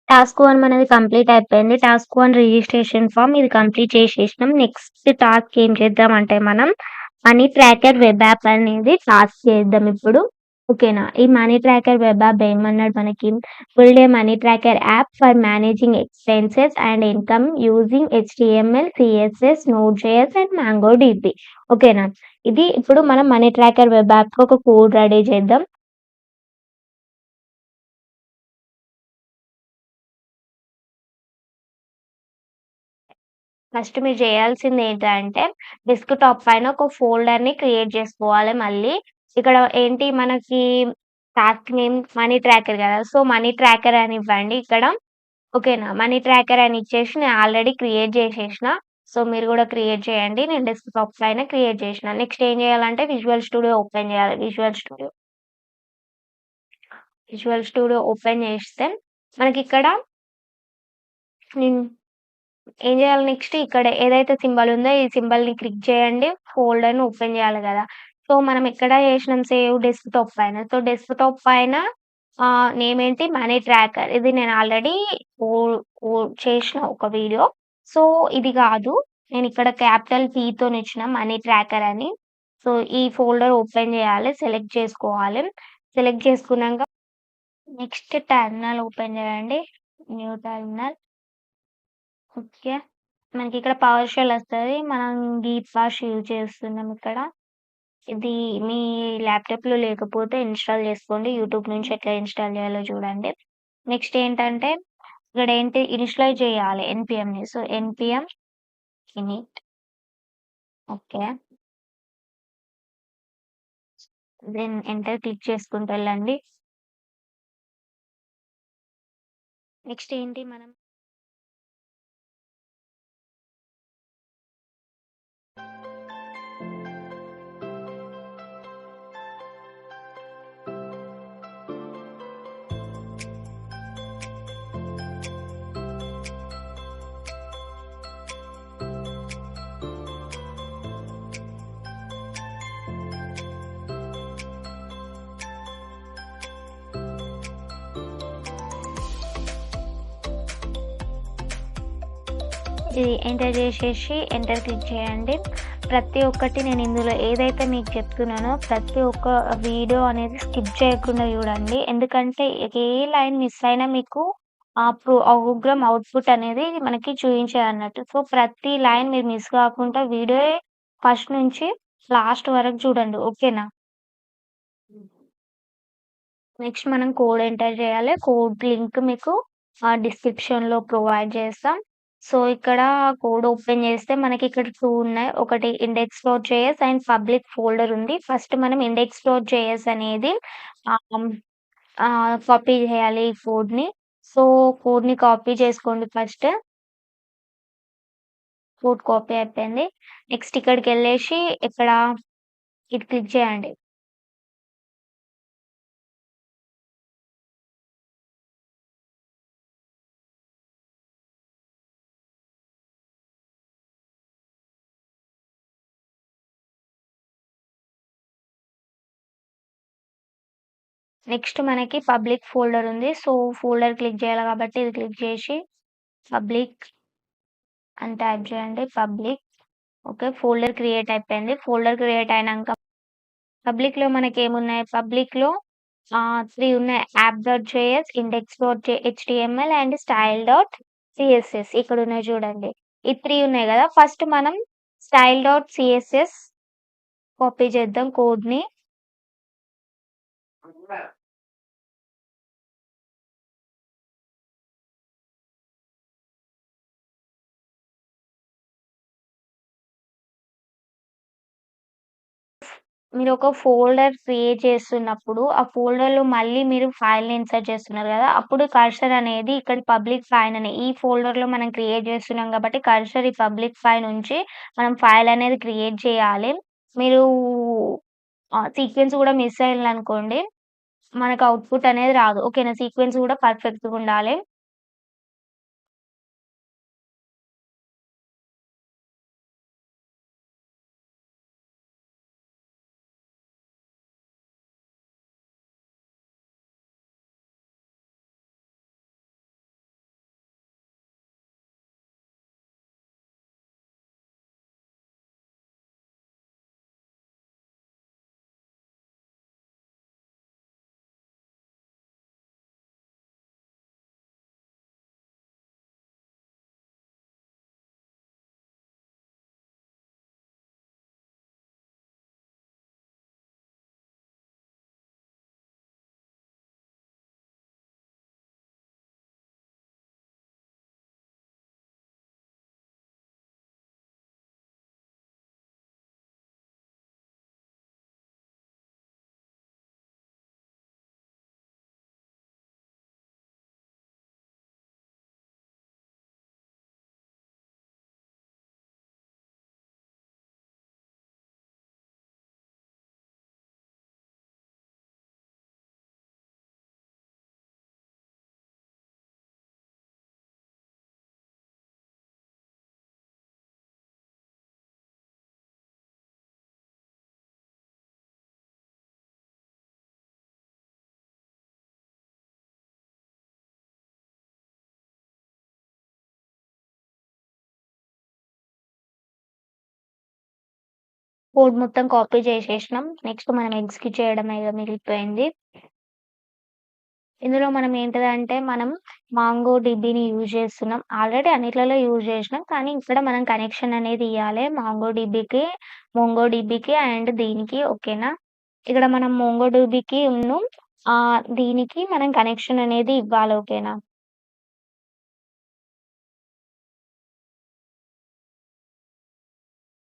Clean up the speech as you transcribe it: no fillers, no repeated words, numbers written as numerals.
Task 1 మనది complete అయిపోయింది. Task 1 registration form ఇది కంప్లీట్ చేసేసినాం. నెక్స్ట్ టాస్క్ ఏం చేద్దామంటే మనం మనీ ట్రాకర్ వెబ్ యాప్ అనేది టాస్క్ చేద్దాం ఇప్పుడు. ఓకేనా? ఈ మనీ ట్రాకర్ వెబ్ యాప్ ఏమన్నాడు మనకి build a money tracker app for managing expenses and income using HTML, CSS, Node JS and MongoDB. ఓకేనా? ఇది ఇప్పుడు మనం మనీ ట్రాకర్ వెబ్ యాప్‌కి ఒక కోడ్ రెడీ చేద్దాం. ఫస్ట్ మీరు చేయాల్సిందేంటంటే, డెస్క్‌టాప్ పైన ఒక ఫోల్డర్‌ని క్రియేట్ చేసుకోవాలి మళ్ళీ. ఇక్కడ ఏంటి మనకి టాస్క్ నేమ్ మనీ ట్రాకర్ గదా! సో, మనీ ట్రాకర్ అని ఇవ్వండి ఇక్కడ. ఓకేనా? మనీ ట్రాకర్ అని ఇచ్చేసి నేను ఆల్రెడీ క్రియేట్ చేసేసిన. సో, మీరు గూడా క్రియేట్ చేయండి. నేను డెస్క్‌టాప్ పైన క్రియేట్ చేసిన. నెక్స్ట్ ఏం చేయాలంటే విజువల్ స్టూడియో ఓపెన్ చేయాలి. విజువల్ స్టూడియో ఓపెన్ చేస్తే మనకిక్కడ నేను ఏం చేయాలి నెక్స్ట్ ఇక్కడ ఏదైతే సింబల్ ఉందో ఈ సింబల్‌ని క్లిక్ చేయండి. ఫోల్డర్‌ని ఓపెన్ చేయాలి గదా! సో, మనం ఎక్కడ చేసినాం సేవ్ డెస్క్‌టాప్ పైన. సో, డెస్క్‌టాప్ పైన నేమ్ ఏంటి మనీ ట్రాకర్. ఇది నేను ఆల్రెడీ ఓ ఓ చేసిన ఒక వీడియో. సో, ఇది గాదు. నేనిక్కడ క్యాపిటల్ పీతోనిచ్చిన మనీ ట్రాకర్ అని. సో, ఈ ఫోల్డర్ ఓపెన్ చేయాలి. సెలెక్ట్ చేసుకోవాలి. సెలెక్ట్ చేసుకున్నాక నెక్స్ట్ టెర్మినల్ ఓపెన్ చేయండి. New terminal. ఓకే. మనకిక్కడ పవర్ షెల్ ఒస్తది. మనం గీట్ బాష్ యూజ్ చేస్తున్నాం ఇక్కడ. ఇది మీ ల్యాప్‌టాప్‌లో లేకపోతే ఇన్‌స్టాల్ చేసుకోండి. యూట్యూబ్ నుంచి ఎట్లా ఇన్‌స్టాల్ చేయాలో చూడండి. నెక్స్ట్ ఏంటంటే ఇక్కడేంటి ఇనిషియలైజ్ చేయాలి ఎన్‌పీఎంని. So, NPM init. Okay. Then enter click చేసుకుంటూ వెళ్ళండి. నెక్స్ట్ ఏంటి మనం ఇది ఎంటర్ చేసేసి ఎంటర్ క్లిక్ చేయండి. ప్రతి ఒక్కటి నేను ఇందులో ఏదైతే మీకు చెప్తున్నానో ప్రతి ఒక్క వీడియో అనేది స్కిప్ చేయకుండా చూడండి. ఎందుకంటే ఏ లైన్ మిస్ అయినా మీకు ఆ ప్రోగ్రామ్ అవుట్‌పుట్ అనేది మనకి చూయించదన్నట్టు. సో, ప్రతి లైన్ మీరు మిస్ కాకుండా వీడియో ఫస్ట్ నుంచి లాస్ట్ వరకు చూడండి. ఓకేనా? నెక్స్ట్ మనం కోడ్ ఎంటర్ చేయాలి. కోడ్ లింక్ మీకు డిస్క్రిప్షన్‌లో ప్రొవైడ్ చేస్తాం. సో, ఇక్కడ కోడ్ ఓపెన్ చేస్తే మనకిక్కడ 2 ఉన్నాయి. ఒకటి index.js అండ్ పబ్లిక్ ఫోల్డర్ ఉంది. ఫస్ట్ మనం index.js అనేది ఆహ్, కాపీ చేయాలి ఈ కోడ్‌ని. సో, కోడ్‌ని కాపీ చేసుకోండి ఫస్ట్. కోడ్ కాపీ అయిపోయింది. నెక్స్ట్ ఇక్కడికెళ్ళేసి ఇక్కడ ఇది క్లిక్ చేయండి. నెక్స్ట్ మనకి పబ్లిక్ ఫోల్డర్ ఉంది. సో, ఫోల్డర్ క్లిక్ చేయాలి కాబట్టి ఇది క్లిక్ చేసి పబ్లిక్ అని టైప్ చేయండి. పబ్లిక్. ఓకే. ఫోల్డర్ క్రియేట్ అయిపోయింది. ఫోల్డర్ క్రియేట్ అయినంక పబ్లిక్‌లో మనకేమున్నాయి? పబ్లిక్‌లో 3 ఉన్నాయి. యాప్.జేఎస్, హెచ్‌టీఎంఎల్ అండ్ స్టైల్.సీఎస్ఎస్ ఇక్కడున్నాయి చూడండి. ఈ 3 ఉన్నాయి గదా! ఫస్ట్ మనం స్టైల్.సీఎస్ఎస్ కాపీ చేద్దాం కోడ్‌ని. మీరొక ఫోల్డర్ క్రియేట్ చేస్తున్నప్పుడు, ఆ ఫోల్డర్‌లో మళ్ళీ మీరు ఫైల్‌ని ఇన్సర్ట్ చేస్తున్నారు గదా! అప్పుడు కర్సర్ అనేది ఇక్కడ పబ్లిక్ ఫైల్ అని ఈ ఫోల్డర్‌లో మనం క్రియేట్ చేస్తున్నాం కాబట్టి కర్సర్ ఈ పబ్లిక్ ఫైల్ నుంచి మనం ఫైల్ అనేది క్రియేట్ చేయాలి. మీరు సీక్వెన్స్ గూడా మిస్ అయిందనుకోండి, మనకు అవుట్‌పుట్ అనేది రాదు. ఓకేనా? సీక్వెన్స్ గూడా పర్ఫెక్ట్‌గుండాలి. కోడ్ మొత్తం కాపీ చేసేసినాం. నెక్స్ట్ మనం ఎగ్జిక్యూట్ చేయడమే ఇగ మిగిలిపోయింది. ఇందులో మనం ఏంటిదంటే, మనం మాంగో డీబీని యూజ్ చేస్తున్నాం. ఆల్రెడీ అన్నిట్లలో యూజ్ చేసినాం. కానీ ఇక్కడ మనం కనెక్షన్ అనేది ఇయ్యాలే మోంగో డీబీకి అండ్ దీనికి ఓకేనా. ఇక్కడ మనం మోంగో డీబీకి దీనికి మనం కనెక్షన్ అనేది ఇవ్వాలి ఓకేనా.